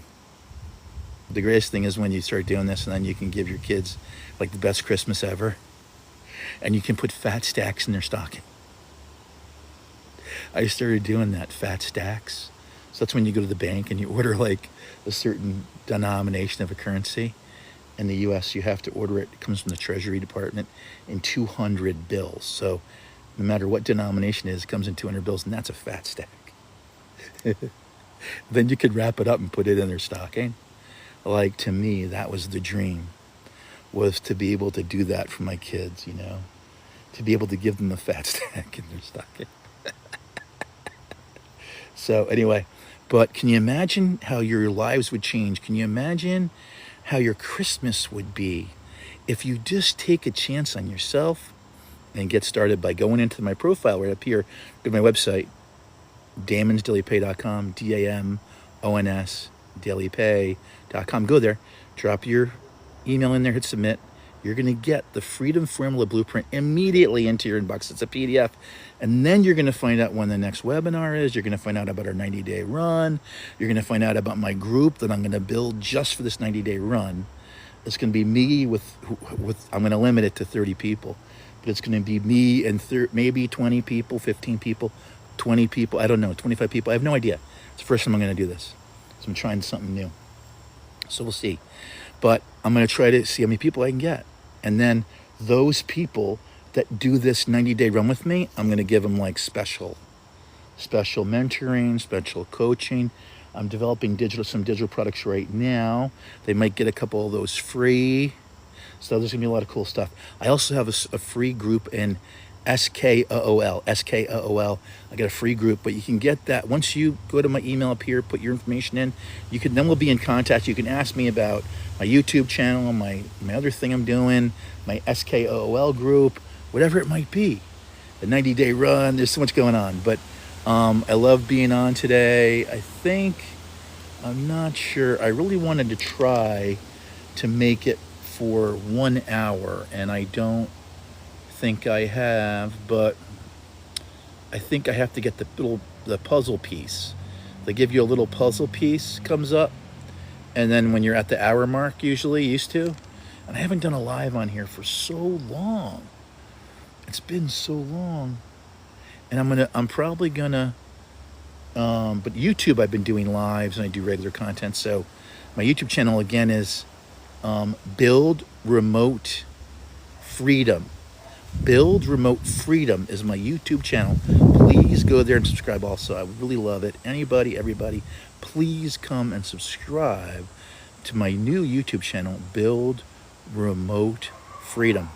greatest thing is when you start doing this, and then you can give your kids like the best Christmas ever, and you can put fat stacks in their stocking. I started doing that, fat stacks. So that's when you go to the bank and you order like a certain denomination of a currency. In the US, you have to order it. It comes from the Treasury Department in 200 bills. So no matter what denomination it is, it comes in 200 bills, and that's a fat stack. Then you could wrap it up and put it in their stocking. Like, to me, that was the dream, was to be able to do that for my kids, to be able to give them a fat stack in their stocking. So anyway, but can you imagine how your lives would change? Can you imagine how your Christmas would be if you just take a chance on yourself and get started by going into my profile right up here, go to my website, damonsdailypay.com, DAMONS dailypay.com. Go there, drop your email in there, hit submit. You're going to get the Freedom Formula Blueprint immediately into your inbox. It's a PDF. And then you're going to find out when the next webinar is. You're going to find out about our 90-day run. You're going to find out about my group that I'm going to build just for this 90-day run. It's going to be me with I'm going to limit it to 30 people. But it's going to be me and maybe 20 people, 15 people, 20 people. I don't know, 25 people. I have no idea. It's the first time I'm going to do this. So I'm trying something new. So we'll see. But I'm going to try to see how many people I can get. And then those people that do this 90-day run with me, I'm going to give them like special mentoring, special coaching. I'm developing some digital products right now. They might get a couple of those free. So there's going to be a lot of cool stuff. I also have a free group in SKOOL. I got a free group, but you can get that once you go to my email up here, put your information in. Then we'll be in contact. You can ask me about my YouTube channel, my other thing I'm doing, my SKOOL group, whatever it might be. The 90-day run. There's so much going on, but I love being on today. I'm not sure. I really wanted to try to make it for 1 hour, and I don't think I have, but I think I have to get the puzzle piece. They give you a little puzzle piece comes up, and then when you're at the hour mark, usually used to, and I haven't done a live on here for so long. It's been so long, and I'm probably gonna but YouTube, I've been doing lives and I do regular content. So my YouTube channel again is Build Remote Freedom. Build Remote Freedom is my YouTube channel. Please go there and subscribe also. I would really love it. Everybody, please come and subscribe to my new YouTube channel, Build Remote freedom.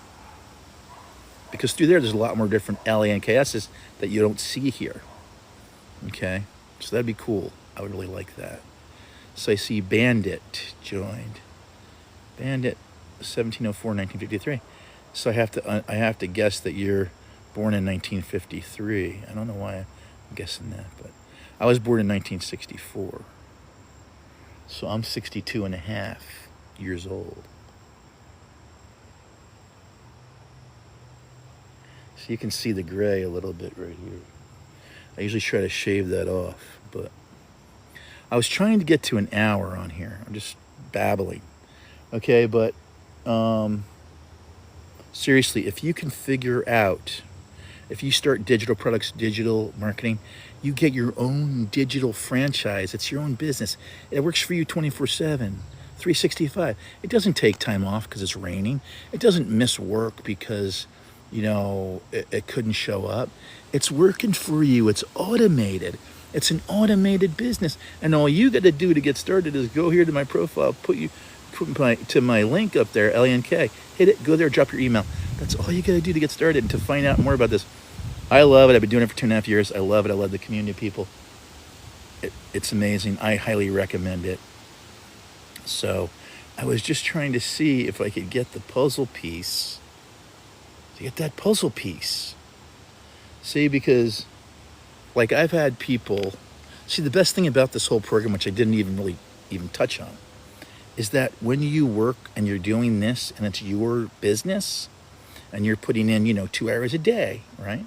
Because through there's a lot more different LANKSs that you don't see here. Okay? So that'd be cool. I would really like that. So I see Bandit joined. Bandit, 1704, 1953. So I have to guess that you're born in 1953. I don't know why I'm guessing that, but I was born in 1964. So I'm 62 and a half years old. So you can see the gray a little bit right here. I usually try to shave that off, but I was trying to get to an hour on here. I'm just babbling. Okay, but seriously, if you can figure out, if you start digital products, digital marketing, you get your own digital franchise. It's your own business. It works for you 24/7, 365. It doesn't take time off because it's raining. It doesn't miss work because, it couldn't show up. It's working for you. It's automated. It's an automated business. And all you got to do to get started is go here to my profile, to my link up there, LNK, hit it, go there, drop your email. That's all you got to do to get started and to find out more about this. I love it. I've been doing it for 2.5 years. I love it. I love the community of people. It's amazing. I highly recommend it. So I was just trying to see if I could get the puzzle piece, to get that puzzle piece. See, because like I've had people, see, the best thing about this whole program, which I didn't even really even touch on, is that when you work and you're doing this and it's your business and you're putting in, 2 hours a day, right?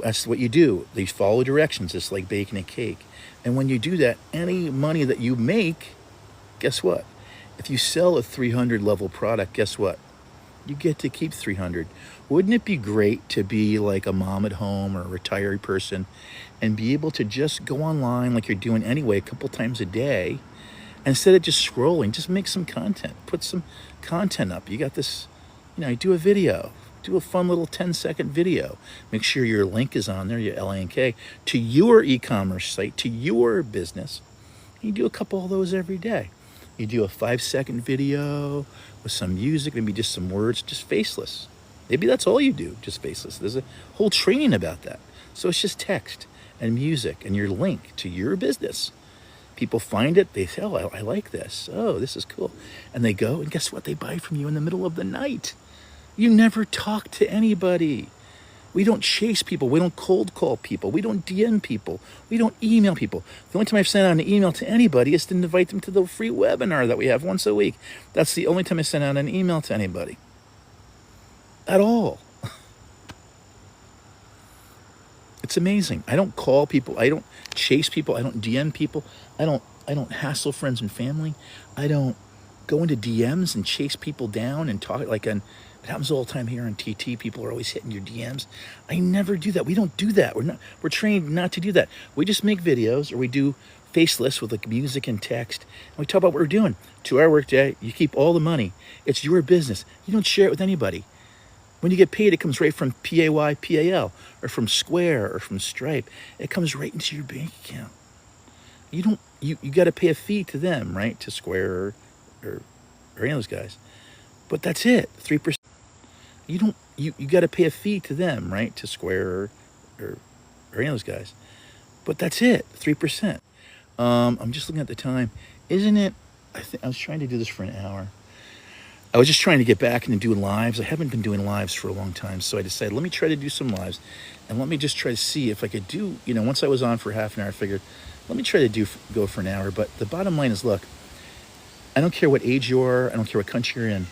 That's what you do. They follow directions. It's like baking a cake. And when you do that, any money that you make, guess what? If you sell a 300 level product, guess what? You get to keep 300. Wouldn't it be great to be like a mom at home or a retired person and be able to just go online like you're doing anyway a couple times a day, instead of just scrolling, just make some content, put some content up. You got this, do a video, do a fun little 10-second video. Make sure your link is on there, your LNK, to your e-commerce site, to your business. You do a couple of those every day. You do a 5-second video with some music, maybe just some words, just faceless. Maybe that's all you do, just faceless. There's a whole training about that. So it's just text and music and your link to your business. People find it, they say, oh, I like this. Oh, this is cool. And they go, and guess what? They buy from you in the middle of the night. You never talk to anybody. We don't chase people. We don't cold call people. We don't DM people. We don't email people. The only time I've sent out an email to anybody is to invite them to the free webinar that we have once a week. That's the only time I sent out an email to anybody. At all. It's amazing. I don't call people. I don't chase people. I don't DM people. I don't hassle friends and family. I don't go into DMs and chase people down and talk like it happens all the time here on TT. People are always hitting your DMs. I never do that. We don't do that. We're trained not to do that. We just make videos, or we do faceless with like music and text. And we talk about what we're doing. 2-hour workday. You keep all the money. It's your business. You don't share it with anybody. When you get paid, it comes right from PayPal or from Square or from Stripe. It comes right into your bank account. You got to pay a fee to them, right? To Square or any of those guys. But that's it, 3%. You got to pay a fee to them, right? To Square or any of those guys. But that's it, 3%. I'm just looking at the time. Isn't it? I was trying to do this for an hour. I was just trying to get back into doing lives. I haven't been doing lives for a long time, so I decided, let me try to do some lives, and let me just try to see if I could do, once I was on for half an hour, I figured, let me try to go for an hour. But the bottom line is, look, I don't care what age you are. I don't care what country you're in.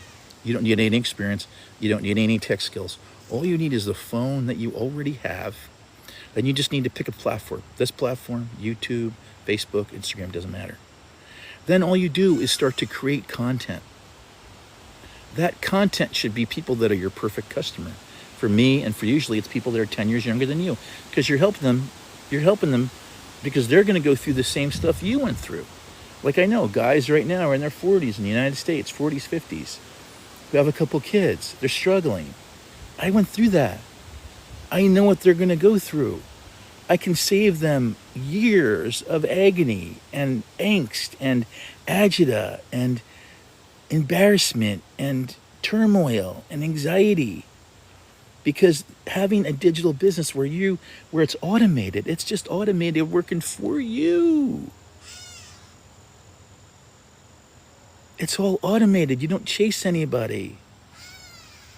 You don't need any experience. You don't need any tech skills. All you need is the phone that you already have, and you just need to pick a platform. This platform, YouTube, Facebook, Instagram, doesn't matter. Then all you do is start to create content. That content should be people that are your perfect customer. For me, and for usually it's people that are 10 years younger than you, because you're helping them because they're going to go through the same stuff you went through. Like I know guys right now are in their 40s in the United States, 40s, 50s, who have a couple kids. They're struggling. I went through that. I know what they're going to go through. I can save them years of agony and angst and agita and embarrassment and turmoil and anxiety. Because having a digital business where it's automated, it's just automated working for you. It's all automated. You don't chase anybody.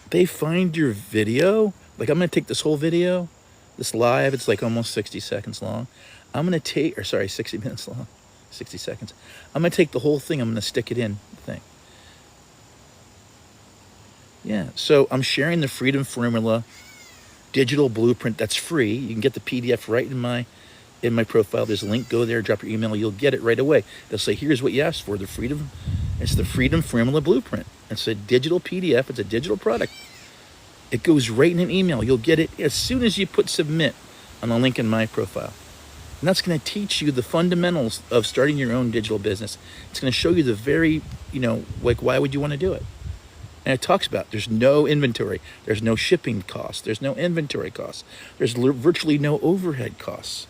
They find your video. Like, I'm going to take this whole video, this live, it's like almost 60 seconds long. 60 minutes long, 60 seconds. I'm going to take the whole thing, I'm going to stick it in the thing. Yeah, so I'm sharing the Freedom Formula digital blueprint that's free. You can get the PDF right in my profile. There's a link. Go there, drop your email. You'll get it right away. They'll say, here's what you asked for. It's the Freedom Formula Blueprint. It's a digital PDF. It's a digital product. It goes right in an email. You'll get it as soon as you put submit on the link in my profile. And that's going to teach you the fundamentals of starting your own digital business. It's going to show you the very, like, why would you want to do it? And it talks about there's no inventory, there's no shipping costs, there's no inventory costs, there's virtually no overhead costs.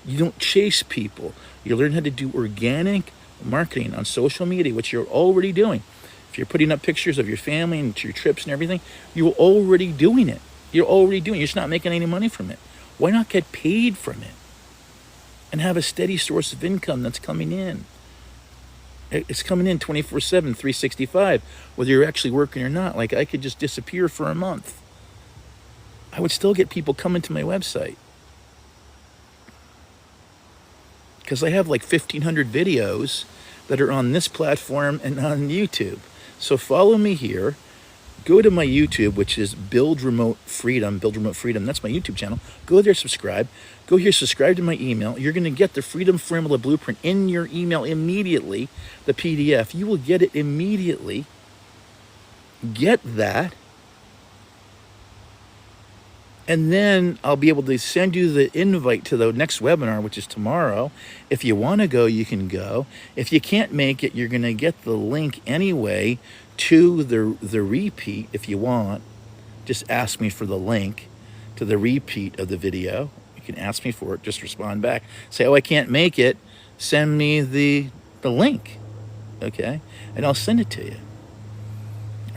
You don't chase people. You learn how to do organic marketing on social media, which you're already doing. If you're putting up pictures of your family and your trips and everything, you're already doing it. You're just not making any money from it. Why not get paid from it and have a steady source of income that's coming in? It's coming in 24/7, 365, whether you're actually working or not. Like, I could just disappear for a month. I would still get people coming to my website. Because I have like 1,500 videos that are on this platform and on YouTube. So follow me here. Go to my YouTube, which is Build Remote Freedom. That's my YouTube channel. Go there, subscribe. Go here, subscribe to my email. You're going to get the Freedom Formula Blueprint in your email immediately, the PDF. You will get it immediately. Get that. And then I'll be able to send you the invite to the next webinar, which is tomorrow. If you want to go, you can go. If you can't make it, you're going to get the link anyway to the repeat if you want. Just ask me for the link to the repeat of the video. You can ask me for it. Just respond back. Say, oh, I can't make it. Send me the link. Okay? And I'll send it to you.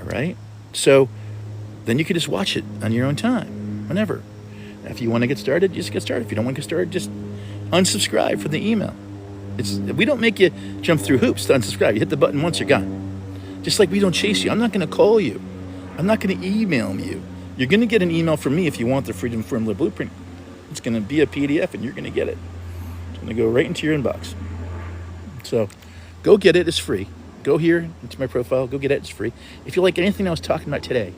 All right? So then you can just watch it on your own time, whenever. If you want to get started, just get started. If you don't want to get started, just unsubscribe from the email. We don't make you jump through hoops to unsubscribe. You hit the button once, you're gone. Just like we don't chase you. I'm not going to call you. I'm not going to email you. You're going to get an email from me if you want the Freedom Formula Blueprint. It's going to be a PDF and you're going to get it. It's going to go right into your inbox. So go get it. It's free. Go here into my profile. Go get it. It's free. If you like anything I was talking about today,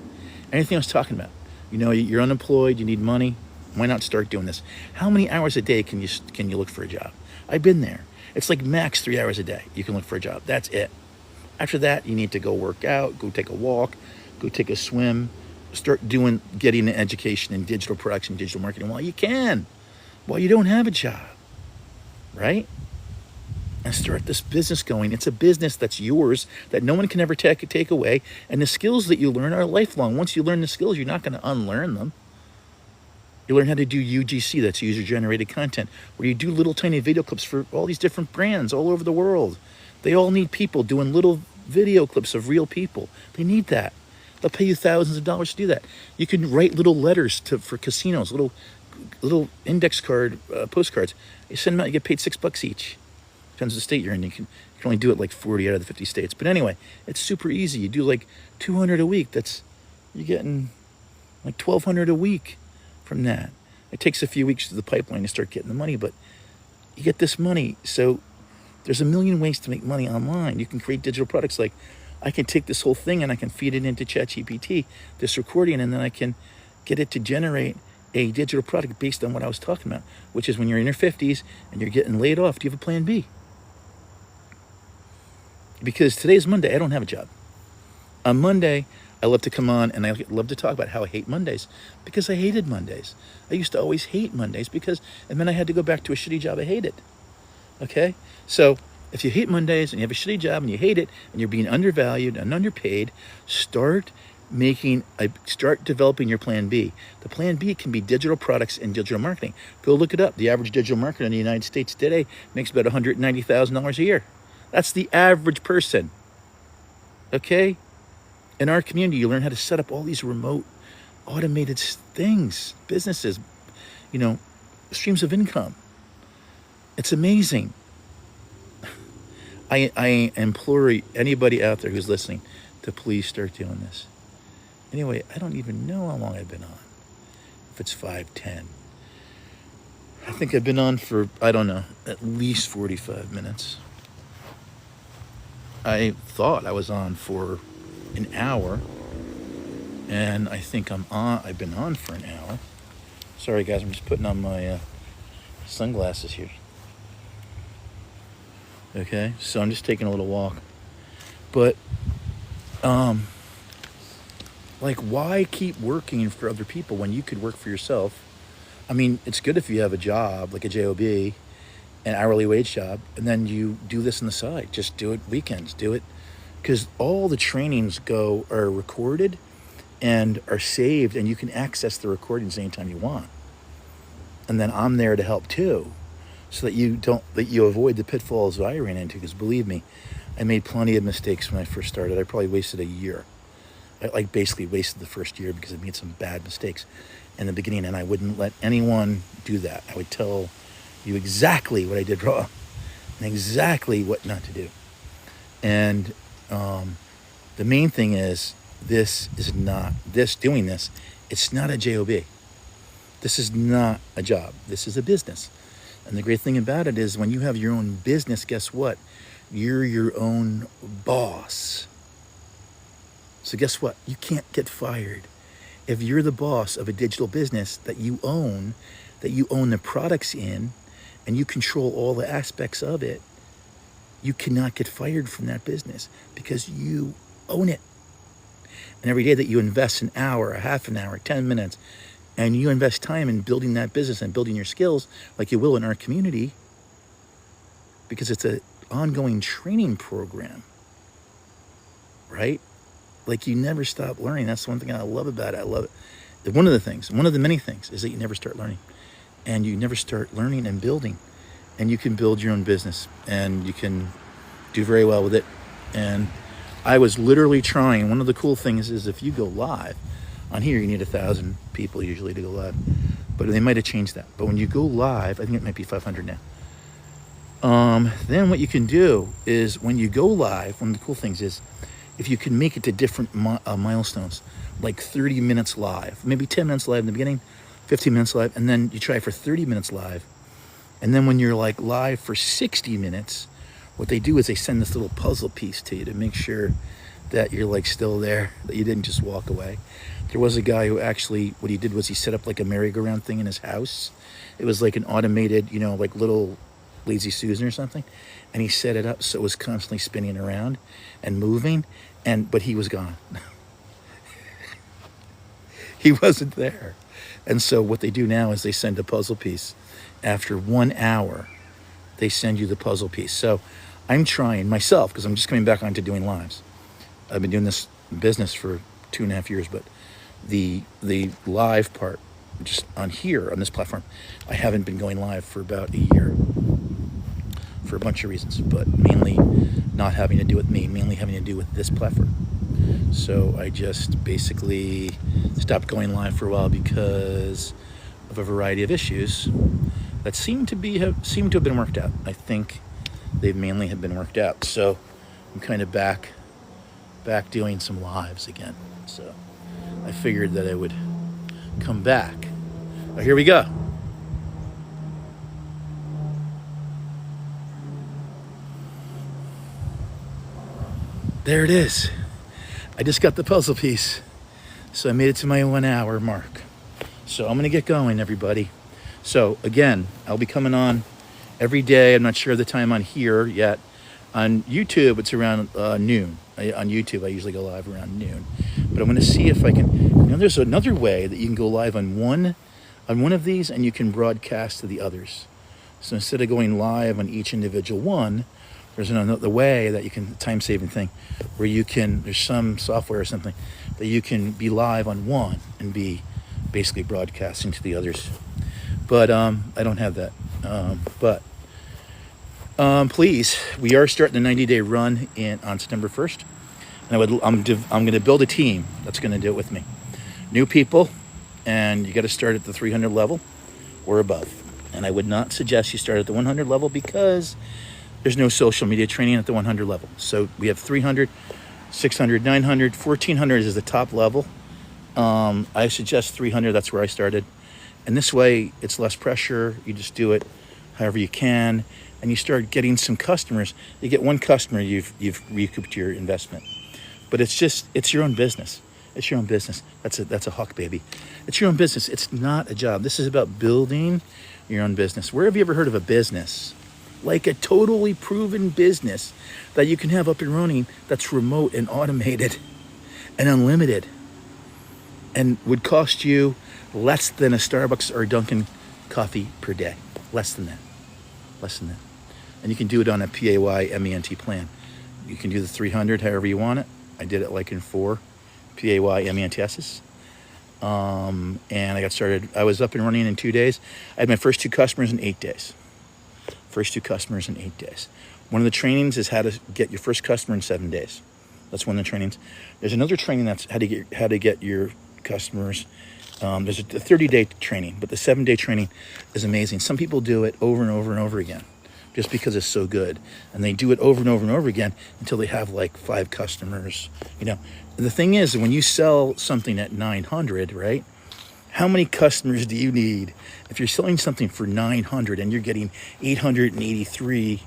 you're unemployed, you need money, why not start doing this? How many hours a day can you look for a job? I've been there. It's like max 3 hours a day you can look for a job. That's it. After that, you need to go work out, go take a walk, go take a swim, start getting an education in digital production, digital marketing while you can, while you don't have a job, right? And start this business going. It's a business that's yours, that no one can ever take away. And the skills that you learn are lifelong. Once you learn the skills, you're not going to unlearn them. You learn how to do UGC, that's user-generated content, where you do little tiny video clips for all these different brands all over the world. They all need people doing little video clips of real people. They need that. They'll pay you thousands of dollars to do that. You can write little letters for casinos, little index card postcards. You send them out, you get paid $6 each. Depends on the state you're in. You can only do it like 40 out of the 50 states. But anyway, it's super easy. You do like 200 a week. You're getting like 1,200 a week from that. It takes a few weeks to the pipeline to start getting the money, but you get this money. So there's a million ways to make money online. You can create digital products. Like, I can take this whole thing and I can feed it into ChatGPT, this recording, and then I can get it to generate a digital product based on what I was talking about, which is when you're in your 50s and you're getting laid off, do you have a plan B? Because today's Monday, I don't have a job. On Monday, I love to come on and I love to talk about how I hate Mondays, because I hated Mondays. I used to always hate Mondays and then I had to go back to a shitty job I hated. Okay? So if you hate Mondays and you have a shitty job and you hate it and you're being undervalued and underpaid, start developing your plan B. The plan B can be digital products and digital marketing. Go look it up. The average digital marketer in the United States today makes about $190,000 a year. That's the average person. Okay? In our community, you learn how to set up all these remote automated things, businesses, you know, streams of income. It's amazing. I implore anybody out there who's listening to please start doing this. Anyway, I don't even know how long I've been on. If it's 5, 10. I think I've been on for, I don't know, at least 45 minutes. I thought I was on for an hour, and I think I've been on for an hour. Sorry guys, I'm just putting on my sunglasses here. Okay, so I'm just taking a little walk. But, like, why keep working for other people when you could work for yourself? I mean, it's good if you have a job, like a J.O.B, an hourly wage job, and then you do this on the side. Just do it weekends, do it. Because all the trainings are recorded and are saved, and you can access the recordings anytime you want. And then I'm there to help too, so that you avoid the pitfalls I ran into. Because believe me, I made plenty of mistakes when I first started. I probably wasted a year. I basically wasted the first year because I made some bad mistakes in the beginning, and I wouldn't let anyone do that. I would tell you exactly what I did wrong and exactly what not to do. And the main thing is, it's not a J.O.B. This is not a job. This is a business. And the great thing about it is when you have your own business, guess what? You're your own boss. So guess what? You can't get fired. If you're the boss of a digital business that you own the products in, and you control all the aspects of it, you cannot get fired from that business because you own it. And every day that you invest an hour, a half an hour, 10 minutes, and you invest time in building that business and building your skills like you will in our community, because it's an ongoing training program, right? Like, you never stop learning. That's one thing I love about it. I love it. One of the many things is that you never start learning. And you never start learning and building. And you can build your own business. And you can do very well with it. And I was literally trying. One of the cool things is if you go live, on here you need 1,000 people usually to go live. But they might have changed that. But when you go live, I think it might be 500 now. Then what you can do is when you go live, one of the cool things is, if you can make it to different milestones, like 30 minutes live, maybe 10 minutes live in the beginning, 15 minutes live, and then you try for 30 minutes live. And then when you're like live for 60 minutes, what they do is they send this little puzzle piece to you to make sure that you're like still there, that you didn't just walk away. There was a guy who actually, what he did was he set up like a merry-go-round thing in his house. It was like an automated, like little Lazy Susan or something. And he set it up so it was constantly spinning around and moving, but he was gone. He wasn't there. And so what they do now is they send a puzzle piece. After 1 hour, they send you the puzzle piece. So I'm trying myself, because I'm just coming back onto doing lives. I've been doing this business for 2.5 years, but the live part, just on here, on this platform, I haven't been going live for about a year. For a bunch of reasons, but mainly not having to do with me, mainly having to do with this platform. So I just basically stopped going live for a while because of a variety of issues that seem to have been worked out. I think they mainly have been worked out. So I'm kind of back doing some lives again. So I figured that I would come back. Well, here we go. There it is. I just got the puzzle piece. So I made it to my 1 hour mark. So I'm going to get going, everybody. So again, I'll be coming on every day. I'm not sure of the time on here yet. On YouTube, it's around noon. On YouTube, I usually go live around noon. But I'm going to see if I can... there's another way that you can go live on one of these, and you can broadcast to the others. So instead of going live on each individual one, there's another way that you can, time-saving thing, where there's some software or something that you can be live on one and be basically broadcasting to the others. But I don't have that. Please, we are starting the 90-day run on September 1st. And I'm going to build a team that's going to do it with me. New people, and you got to start at the 300 level or above. And I would not suggest you start at the 100 level because there's no social media training at the 100 level. So we have 300, 600, 900, 1400 is the top level. I suggest 300. That's where I started. And this way, it's less pressure. You just do it however you can, and you start getting some customers. You get one customer, you've recouped your investment. But it's your own business. It's your own business. That's a hawk, baby. It's your own business. It's not a job. This is about building your own business. Where have you ever heard of a business? Like a totally proven business that you can have up and running that's remote and automated and unlimited and would cost you less than a Starbucks or a Dunkin' coffee per day. Less than that. Less than that. And you can do it on a PAYMENT plan. You can do the 300 however you want it. I did it like in 4 PAYMENTs. And I got started. I was up and running in 2 days. I had my first 2 customers in 8 days. First 2 customers in 8 days. One of the trainings is how to get your first customer in 7 days. That's one of the trainings. There's another training that's how to get your customers. There's a 30-day training, but the 7-day training is amazing. Some people do it over and over and over again just because it's so good. And they do it over and over and over again until they have like 5 customers. You know, the thing is, when you sell something at 900, right? How many customers do you need? If you're selling something for 900 and you're getting 883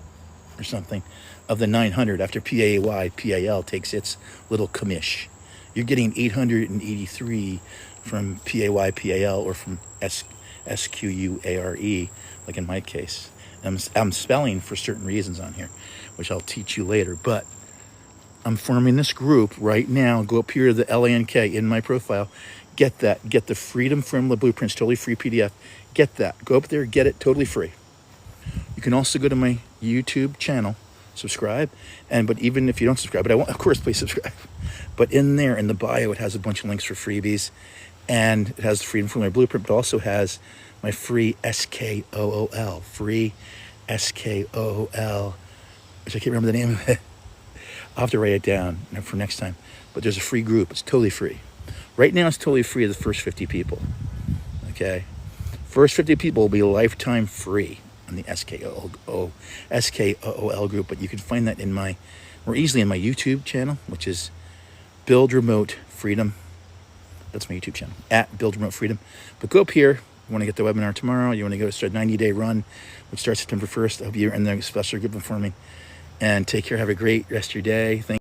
or something of the 900 after PAL takes its little commish, you're getting 883 from PAL or from SQUARE, like in my case. I'm spelling for certain reasons on here, which I'll teach you later. But I'm forming this group right now. Go up here to the LANK in my profile. Get that. Get the Freedom Formula Blueprints, totally free PDF. Get that. Go up there, get it totally free. You can also go to my YouTube channel, subscribe, but even if you don't subscribe, of course, please subscribe. But in there, in the bio, it has a bunch of links for freebies, and it has the Freedom Formula Blueprint, but also has my free SKOOL, free SKOOL, which I can't remember the name of it. I'll have to write it down for next time. But there's a free group. It's totally free. Right now, it's totally free to the first 50 people. Okay? First 50 people will be lifetime free on the SKOOL group. But you can find that more easily in my YouTube channel, which is Build Remote Freedom. That's my YouTube channel, at Build Remote Freedom. But go up here. You want to get the webinar tomorrow. You want to go start a 90-day run, which starts September 1st. I hope you're in the special group informing. And take care. Have a great rest of your day. Thank